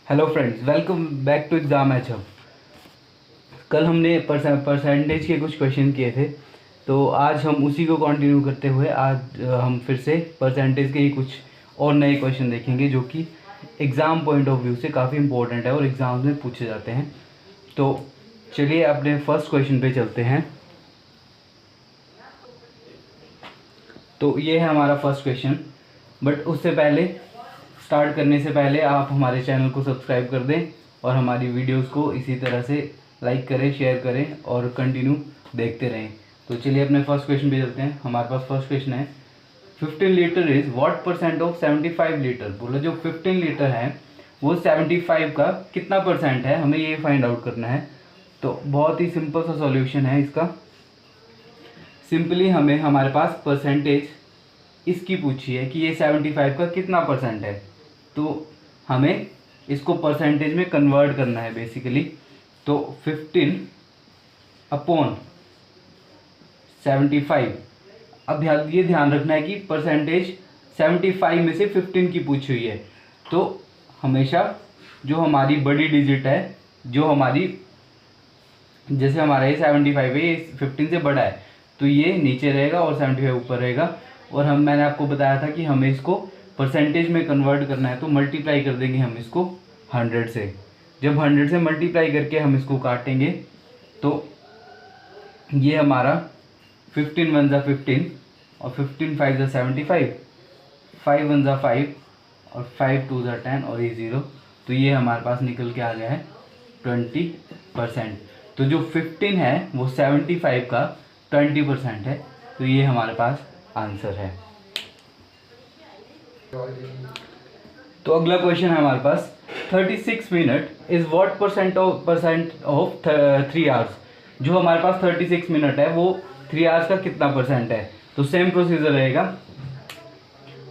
Hello friends, welcome back to exam match hub. कल हमने percentage के कुछ क्वेश्चन किए थे, तो आज हम उसी को कंटिन्यू करते हुए आज हम फिर से परसेंटेज के ही कुछ और नए क्वेश्चन देखेंगे जो कि एग्ज़ाम पॉइंट ऑफ व्यू से काफ़ी इंपॉर्टेंट है और एग्ज़ाम्स में पूछे जाते हैं। तो चलिए अपने फर्स्ट क्वेश्चन पे चलते हैं। तो ये है हमारा फर्स्ट क्वेश्चन, बट उससे पहले स्टार्ट करने से पहले आप हमारे चैनल को सब्सक्राइब कर दें और हमारी वीडियोस को इसी तरह से लाइक करें, शेयर करें और कंटिन्यू देखते रहें। तो चलिए अपने फर्स्ट क्वेश्चन पे चलते हैं। हमारे पास फर्स्ट क्वेश्चन है 15 litre is what percent of 75 litre. बोला जो 15 लीटर है वो 75 का कितना परसेंट है, हमें ये फाइंड आउट करना है। तो बहुत ही सिंपल सा सॉल्यूशन है इसका। सिंपली हमें हमारे पास परसेंटेज इसकी पूछी है कि ये 75 का कितना परसेंट है, तो हमें इसको परसेंटेज में कन्वर्ट करना है बेसिकली। तो 15 अपॉन 75। अब ये ध्यान रखना है कि परसेंटेज 75 में से 15 की पूछी हुई है, तो हमेशा जो हमारी बड़ी डिजिट है, जो हमारी जैसे हमारा ये 75 है, ये 15 से बड़ा है, तो ये नीचे रहेगा और 75 ऊपर रहेगा। और मैंने आपको बताया था कि हमें इसको परसेंटेज में कन्वर्ट करना है, तो मल्टीप्लाई कर देंगे हम इसको 100 से। जब 100 से मल्टीप्लाई करके हम इसको काटेंगे तो ये हमारा 15 1 ज़ा 15 और 15 5 ज़ा 75, 5 1 ज़ा 5 और 5 2 ज़ा 10 और ये 0। तो ये हमारे पास निकल के आ गया है 20%। तो जो 15 है वो 75 का 20% है, तो ये हमारे पास आंसर है। तो अगला क्वेश्चन है हमारे पास 36 minute is what percent of 3 hours. जो हमारे पास 36 मिनट है वो 3 आवर्स का कितना परसेंट है। तो सेम प्रोसीजर रहेगा,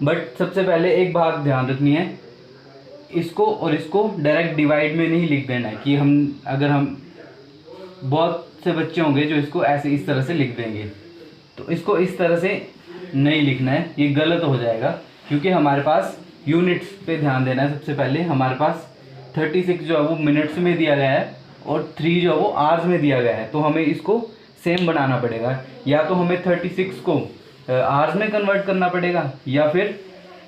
बट सबसे पहले एक बात ध्यान रखनी है, इसको और इसको डायरेक्ट डिवाइड में नहीं लिख देना है कि अगर हम बहुत से बच्चे होंगे जो इसको ऐसे इस तरह से लिख देंगे, तो इसको इस तरह से नहीं लिखना है, ये गलत हो जाएगा। क्योंकि हमारे पास यूनिट्स पे ध्यान देना है। सबसे पहले हमारे पास 36 जो है वो मिनट्स में दिया गया है और 3 जो है वो आवर्स में दिया गया है, तो हमें इसको सेम बनाना पड़ेगा। या तो हमें 36 को आवर्स में कन्वर्ट करना पड़ेगा या फिर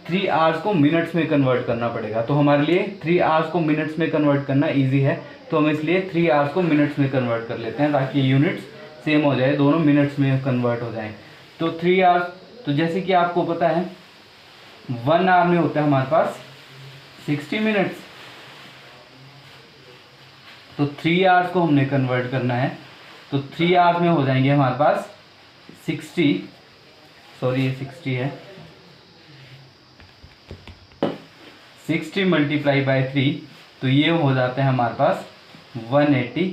3 आवर्स को मिनट्स में कन्वर्ट करना पड़ेगा। तो हमारे लिए 3 आवर्स को मिनट्स में कन्वर्ट करना ईजी है, तो हम इसलिए 3 आवर्स को मिनट्स में कन्वर्ट कर लेते हैं ताकि यूनिट्स सेम हो जाए, दोनों मिनट्स में कन्वर्ट हो जाएं। तो 3 आवर्स, तो जैसे कि आपको पता है 1 आवर में होता है हमारे पास 60 मिनट्स, तो 3 आवर्स को हमने कन्वर्ट करना है। तो 3 आवर्स में हो जाएंगे हमारे पास 60, सॉरी ये 60 है, 60 मल्टीप्लाई बाय 3, तो ये हो जाता है हमारे पास 180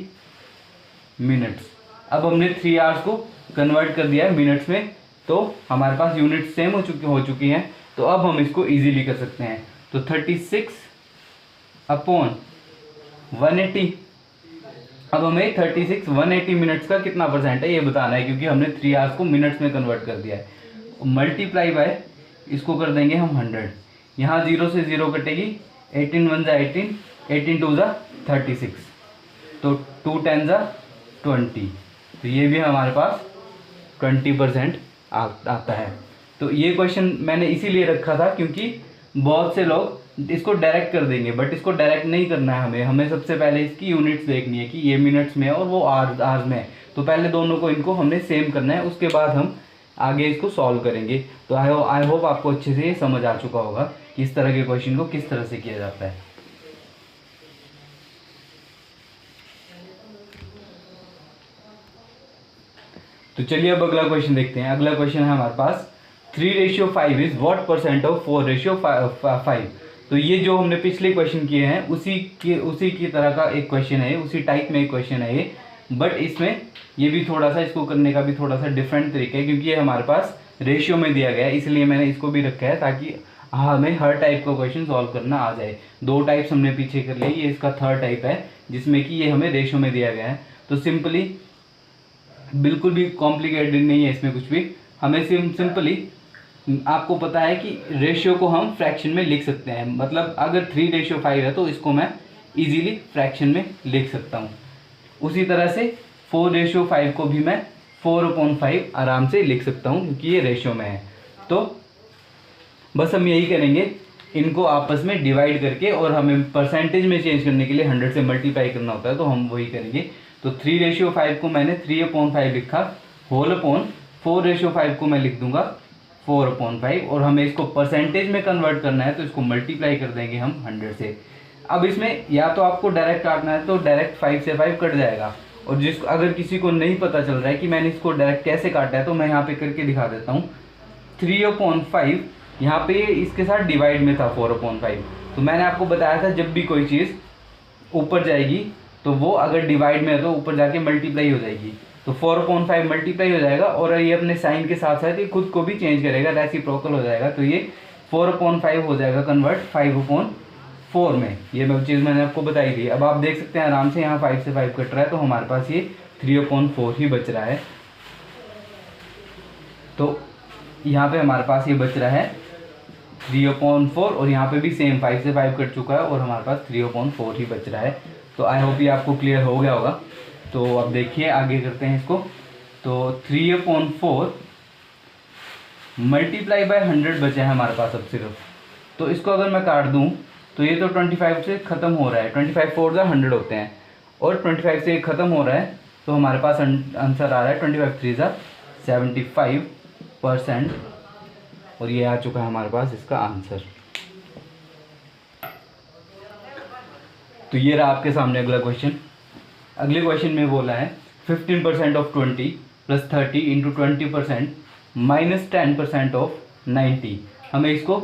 मिनट्स। अब हमने 3 आवर्स को कन्वर्ट कर दिया है मिनट्स में, तो हमारे पास यूनिट सेम हो चुकी हैं, तो अब हम इसको इजीली कर सकते हैं। तो 36 अपॉन 180। अब हमें 36 180 मिनट्स का कितना परसेंट है ये बताना है, क्योंकि हमने 3 आवर्स को मिनट्स में कन्वर्ट कर दिया है। मल्टीप्लाई बाय इसको कर देंगे हम 100, यहाँ 0 से 0 कटेगी, 18 1 ज़ा 18, 18 2 ज़ा 36, तो 2 10 ज़ा 20, तो ये भी हमारे पास 20% आता है। तो ये क्वेश्चन मैंने इसीलिए रखा था क्योंकि बहुत से लोग इसको डायरेक्ट कर देंगे, बट इसको डायरेक्ट नहीं करना है। हमें सबसे पहले इसकी यूनिट्स देखनी है कि ये मिनट्स में है और वो आवर्स में है, तो पहले दोनों को इनको हमने सेम करना है, उसके बाद हम आगे इसको सॉल्व करेंगे। तो आई होप आपको अच्छे से ये समझ आ चुका होगा कि इस तरह के क्वेश्चन को किस तरह से किया जाता है। तो चलिए अब अगला क्वेश्चन देखते हैं। अगला क्वेश्चन है हमारे पास 3:5 इज व्हाट परसेंट ऑफ 4:5। तो ये जो हमने पिछले क्वेश्चन किए हैं उसी की तरह का एक क्वेश्चन है, उसी टाइप में एक क्वेश्चन है ये, बट इसमें ये भी थोड़ा सा, इसको करने का भी थोड़ा सा डिफरेंट तरीका है, क्योंकि ये हमारे पास रेशियो में दिया गया है, इसलिए मैंने इसको भी रखा है ताकि हमें हर टाइप का क्वेश्चन सॉल्व करना आ जाए। 2 टाइप्स हमने पीछे कर लिए, ये इसका 3rd टाइप है जिसमें कि ये हमें रेशियो में दिया गया है। तो सिंपली बिल्कुल भी कॉम्प्लिकेटेड नहीं है इसमें कुछ भी, हमें सिंपली आपको पता है कि रेशियो को हम फ्रैक्शन में लिख सकते हैं। मतलब अगर 3:5 है तो इसको मैं इजीली फ्रैक्शन में लिख सकता हूँ। उसी तरह से 4:5 को भी मैं 4/5 आराम से लिख सकता हूँ क्योंकि ये रेशियो में है। तो बस हम यही करेंगे, इनको आपस में डिवाइड करके, और हमें परसेंटेज में चेंज करने के लिए 100 से मल्टीप्लाई करना होता है, तो हम वही करेंगे। तो 3:5 को मैंने 3/5 लिखा, होल अपॉन 4:5 को मैं लिख दूंगा 4/5, और हमें इसको परसेंटेज में कन्वर्ट करना है तो इसको मल्टीप्लाई कर देंगे हम 100 से। अब इसमें या तो आपको डायरेक्ट काटना है तो डायरेक्ट 5 से 5 कट जाएगा, और जिसको अगर किसी को नहीं पता चल रहा है कि मैंने इसको डायरेक्ट कैसे काटा है तो मैं यहाँ पे करके दिखा देता हूँ। 3/5 यहाँ पे इसके साथ डिवाइड में था 4/5, तो मैंने आपको बताया था जब भी कोई चीज़ ऊपर जाएगी तो वो अगर डिवाइड में है तो ऊपर जाके मल्टीप्लाई हो जाएगी, तो 4/5 मल्टीप्लाई हो जाएगा, और ये अपने साइन के साथ साथ ये खुद को भी चेंज करेगा, रेसिप्रोकल हो जाएगा, तो ये 4/5 हो जाएगा कन्वर्ट 5/4 में। ये चीज़ मैंने आपको बताई थी। अब आप देख सकते हैं आराम से यहाँ 5 से 5 कट रहा है, तो हमारे पास ये 3/4 ही बच रहा है। तो यहाँ पे हमारे पास ये बच रहा है 3/4, और यहाँ पे भी सेम 5 से 5 कट चुका है और हमारे पास 3/4 ही बच रहा है। तो आई होप ये आपको क्लियर हो गया होगा। तो अब देखिए आगे करते हैं इसको। तो 3/4 मल्टीप्लाई बाय 100 बचा है हमारे पास अब सिर्फ। तो इसको अगर मैं काट दूँ तो ये तो 25 से ख़त्म हो रहा है, 25 4 100 होते हैं, और 25 से ख़त्म हो रहा है, तो हमारे पास आंसर आ रहा है 25 3 75%, और ये आ चुका है हमारे पास इसका आंसर। तो ये रहा आपके सामने अगला क्वेश्चन। अगले क्वेश्चन में बोला है 15% of 20 plus 30 into 20% minus 10% of 90। हमें इसको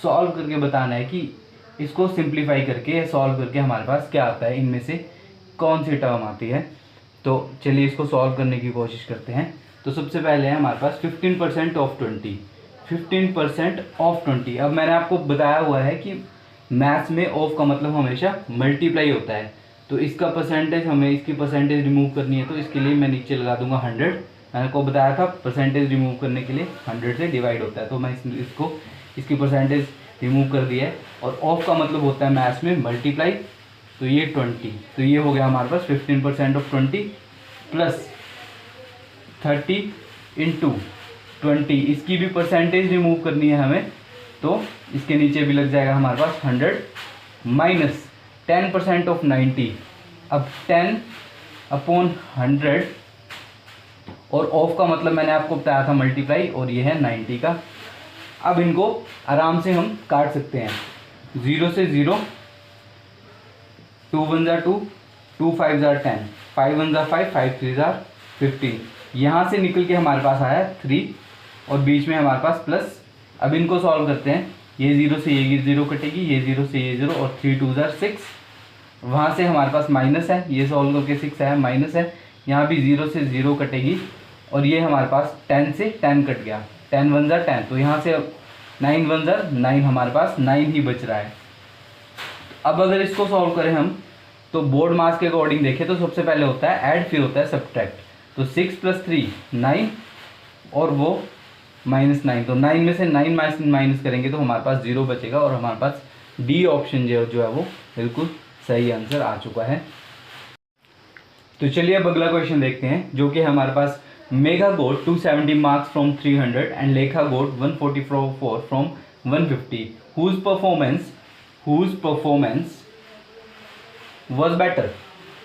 सॉल्व करके बताना है कि इसको सिंप्लीफाई करके या सॉल्व करके हमारे पास क्या आता है, इनमें से कौन सी टर्म आती है। तो चलिए इसको सॉल्व करने की कोशिश करते हैं। तो सबसे पहले है हमारे पास 15% ऑफ 20, 15% ऑफ 20। अब मैंने आपको बताया हुआ है कि मैथ्स में ऑफ का मतलब हमेशा मल्टीप्लाई होता है, तो इसका परसेंटेज, हमें इसकी परसेंटेज रिमूव करनी है, तो इसके लिए मैं नीचे लगा दूंगा 100। मैंने आपको बताया था परसेंटेज रिमूव करने के लिए 100 से डिवाइड होता है, तो मैं इसको इसकी परसेंटेज रिमूव कर दिया है। और ऑफ का मतलब होता है मैथ्स में मल्टीप्लाई, तो ये 20, तो ये हो गया हमारे पास 15% ऑफ 20 प्लस 30 इंटू 20, इसकी भी परसेंटेज रिमूव करनी है हमें, तो इसके नीचे भी लग जाएगा हमारे पास 100 माइनस 10% ऑफ 90। अब 10/100, और ऑफ का मतलब मैंने आपको बताया था मल्टीप्लाई, और ये है 90 का। अब इनको आराम से हम काट सकते हैं, 0 से 0, 2 1 2, 2 5 10, 5 1 5, 5 3 15। यहाँ से निकल के हमारे पास आया 3, और बीच में हमारे पास प्लस। अब इनको सॉल्व करते हैं, ये 0 से ये 0 कटेगी, ये 0 से ये 0, और 3 2 6। वहाँ से हमारे पास माइनस है, ये सॉल्व करके 6 आया, माइनस है, यहाँ भी 0 से 0 कटेगी, और ये हमारे पास 10 से 10 कट गया, 10 1 10, तो यहाँ से 9 1 9, हमारे पास 9 ही बच रहा है। अब अगर इसको सॉल्व करें हम, तो बोर्ड मास के अकॉर्डिंग देखें तो सबसे पहले होता है ऐड, फिर होता है सब्ट्रैक्ट। तो 6 + 3 9, और वो -9, तो 9 में से 9 माइनस करेंगे तो हमारे पास 0 बचेगा, और हमारे पास डी ऑप्शन जो है वो बिल्कुल सही आंसर आ चुका है। तो चलिए अब अगला क्वेश्चन देखते हैं, जो कि हमारे पास Megha got 270 marks from 300 and Lekha got 144 from 150, whose performance was better।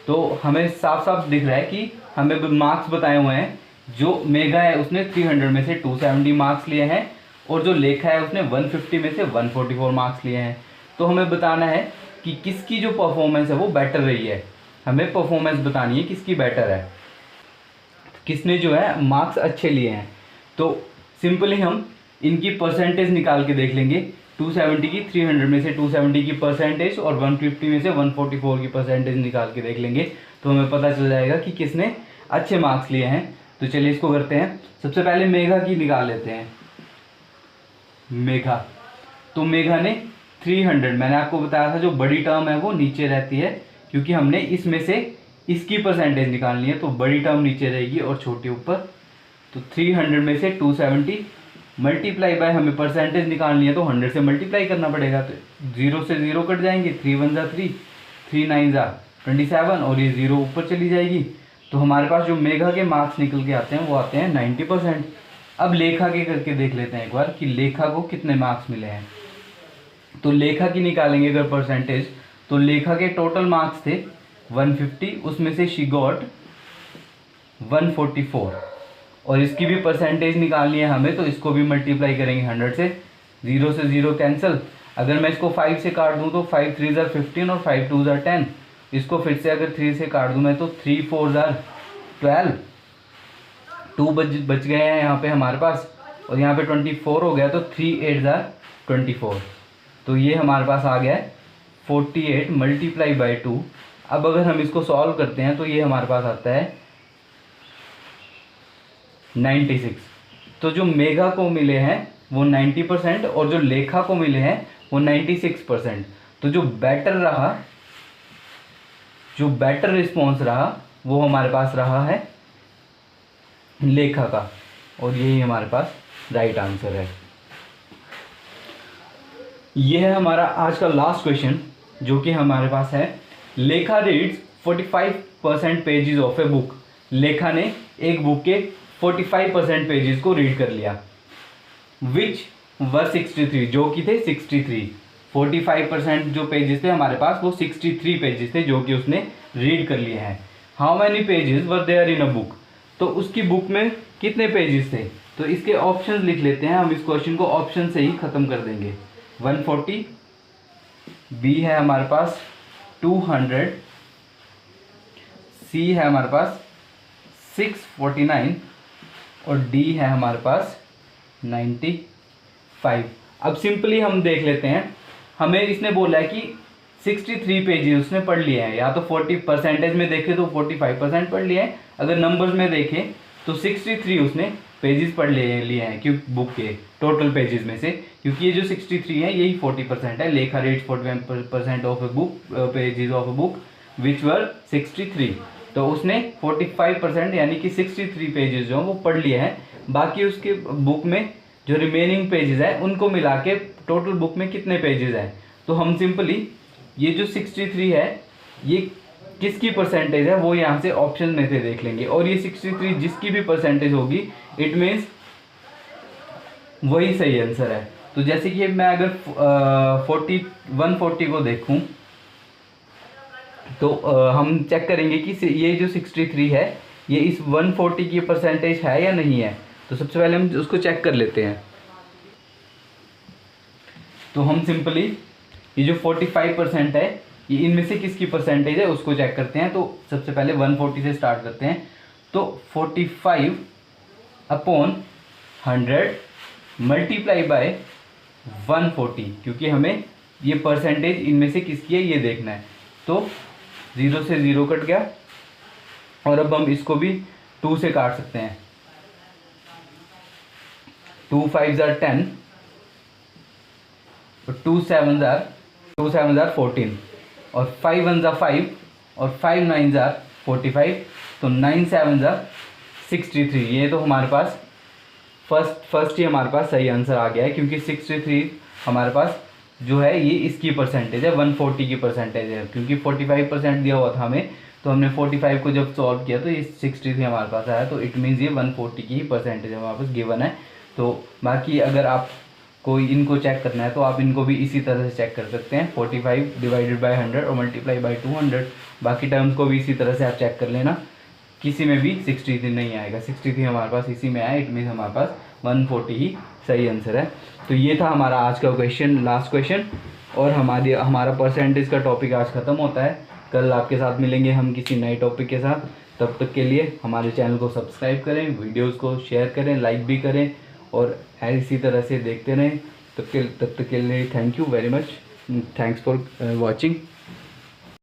तो हमें साफ साफ दिख रहा है कि हमें मार्क्स बताए हुए हैं, जो मेगा है उसने 300 में से 270 मार्क्स लिए हैं, और जो लेखा है उसने 150 में से 144 मार्क्स लिए हैं। तो हमें बताना है कि किसकी जो परफॉर्मेंस है वो बेटर रही है। हमें परफॉर्मेंस बतानी है किसकी बेटर है, किसने जो है मार्क्स अच्छे लिए हैं। तो सिंपली हम इनकी परसेंटेज निकाल के देख लेंगे, 270 की 300 में से 270 की परसेंटेज और 150 में से 144 की परसेंटेज निकाल के देख लेंगे, तो हमें पता चल जाएगा कि किसने अच्छे मार्क्स लिए हैं। तो चलिए इसको करते हैं। सबसे पहले मेघा की निकाल लेते हैं। मेघा, तो मेघा ने 300, मैंने आपको बताया था जो बड़ी टर्म है वो नीचे रहती है, क्योंकि हमने इसमें से इसकी परसेंटेज निकालनी है, तो बड़ी टर्म नीचे रहेगी और छोटी ऊपर। तो 300 में से 270 मल्टीप्लाई बाय, हमें परसेंटेज निकालनी है तो 100 से मल्टीप्लाई करना पड़ेगा, तो 0 से 0 कट जाएंगे, 3 1 3, 3 9 27 और ये 0 ऊपर चली जाएगी। तो हमारे पास जो मेघा के मार्क्स निकल के आते हैं वो आते हैं 90%। अब लेखा के करके देख लेते हैं एक बार कि लेखा को कितने मार्क्स मिले हैं। तो लेखा की निकालेंगे अगर परसेंटेज, तो लेखा के टोटल मार्क्स थे 150, उसमें से शी गॉट 144। और इसकी भी परसेंटेज निकालनी है हमें, तो इसको भी मल्टीप्लाई करेंगे 100 से, 0 से 0 कैंसिल। अगर मैं इसको 5 से काट दूं तो 5 3 ज़ार 15 और 5 2 ज़ार 10। इसको फिर से अगर 3 से काट दूं मैं तो 3 4 ज़ार 12, 2 बच गए हैं यहाँ पे हमारे पास, और यहाँ पे 24 हो गया, तो 3 8 ज़ार 24। तो ये हमारे पास आ गया है 48 मल्टीप्लाई बाई 2। अब अगर हम इसको सॉल्व करते हैं तो ये हमारे पास आता है 96। तो जो मेघा को मिले हैं वो 90% और जो लेखा को मिले हैं वो 96%। तो जो बेटर रिस्पॉन्स रहा वो हमारे पास रहा है लेखा का, और यही हमारे पास राइट आंसर है। यह है हमारा आज का लास्ट क्वेश्चन जो कि हमारे पास है। Lekha reads 45% pages of a book. लेखा ने एक बुक के 45% पेजेस को रीड कर लिया। विच वर 63, जो कि थे 63। 45% जो पेजेस थे हमारे पास वो 63 पेजेस थे जो कि उसने रीड कर लिए हैं। How many pages were there in a book, तो उसकी बुक में कितने पेजेस थे। तो इसके ऑप्शन लिख लेते हैं हम, इस क्वेश्चन को ऑप्शन से ही खत्म कर देंगे। 140, बी है हमारे पास 200, सी है हमारे पास 649 और डी है हमारे पास 95। अब सिंपली हम देख लेते हैं, हमें इसने बोला है कि 63 पेजेस उसने पढ़ लिए हैं, या तो 40% में देखें तो 45% पढ़ लिए हैं, अगर नंबर्स में देखें तो 63 उसने पेजेस पढ़ लिए हैं क्यों बुक के टोटल पेजेस में से, क्योंकि ये जो 63 है यही 40% है। Lekha reads 41% of a book pages of a book which were 63। तो उसने 45% यानी कि 63 पेजेस जो वो पढ़ लिए हैं। बाकी उसके बुक में जो रिमेनिंग पेजेस है उनको मिला के टोटल बुक में कितने पेजेस हैं, तो हम सिंपली ये जो 63 है ये किसकी परसेंटेज है वो यहाँ से ऑप्शन में से देख लेंगे, और ये 63 जिसकी भी परसेंटेज होगी इट मीन्स वही सही आंसर है। तो जैसे कि मैं अगर 140 को देखूं तो हम चेक करेंगे कि ये जो 63 है ये इस 140 की परसेंटेज है या नहीं है। तो सबसे पहले हम उसको चेक कर लेते हैं। तो हम सिंपली ये जो 45% है ये इनमें से किसकी परसेंटेज है उसको चेक करते हैं। तो सबसे पहले 140 से स्टार्ट करते हैं। तो 45 अपॉन 100 मल्टीप्लाई बाय 140, क्योंकि हमें ये परसेंटेज इनमें से किसकी है ये देखना है। तो 0 से 0 कट गया, और अब हम इसको भी 2 से काट सकते हैं। 2 5 ज़ार 10 और 2 7 ज़ार 14 और 5 1 ज़ार 5 और 5 9 ज़ार 45। तो 9 7 ज़ार 63। ये तो हमारे पास फर्स्ट ही हमारे पास सही आंसर आ गया है, क्योंकि 63 हमारे पास जो है ये इसकी परसेंटेज है, 140 की परसेंटेज है। क्योंकि 45% दिया हुआ था हमें, तो हमने 45 को जब सॉल्व किया तो ये 63 हमारे पास आया। तो इट मीन्स ये 140 की ही परसेंटेज हमारे पास गिवन है। तो बाकी अगर आप कोई इनको चेक करना है तो आप इनको भी इसी तरह से चेक कर सकते हैं, 45 डिवाइडेड बाय 100 और मल्टीप्लाई बाय 200। बाकी टर्म्स को भी इसी तरह से आप चेक कर लेना, किसी में भी 63 नहीं आएगा। 63 हमारे पास इसी में आया, इट मीन्स हमारे पास 140 ही सही आंसर है। तो ये था हमारा आज का क्वेश्चन, लास्ट क्वेश्चन, और हमारा परसेंटेज का टॉपिक आज ख़त्म होता है। कल आपके साथ मिलेंगे हम किसी नए टॉपिक के साथ। तब तक के लिए हमारे चैनल को सब्सक्राइब करें, वीडियोस को शेयर करें, लाइक भी करें, और इसी तरह से देखते रहें। तब तक के लिए thank you very much, thanks for watching.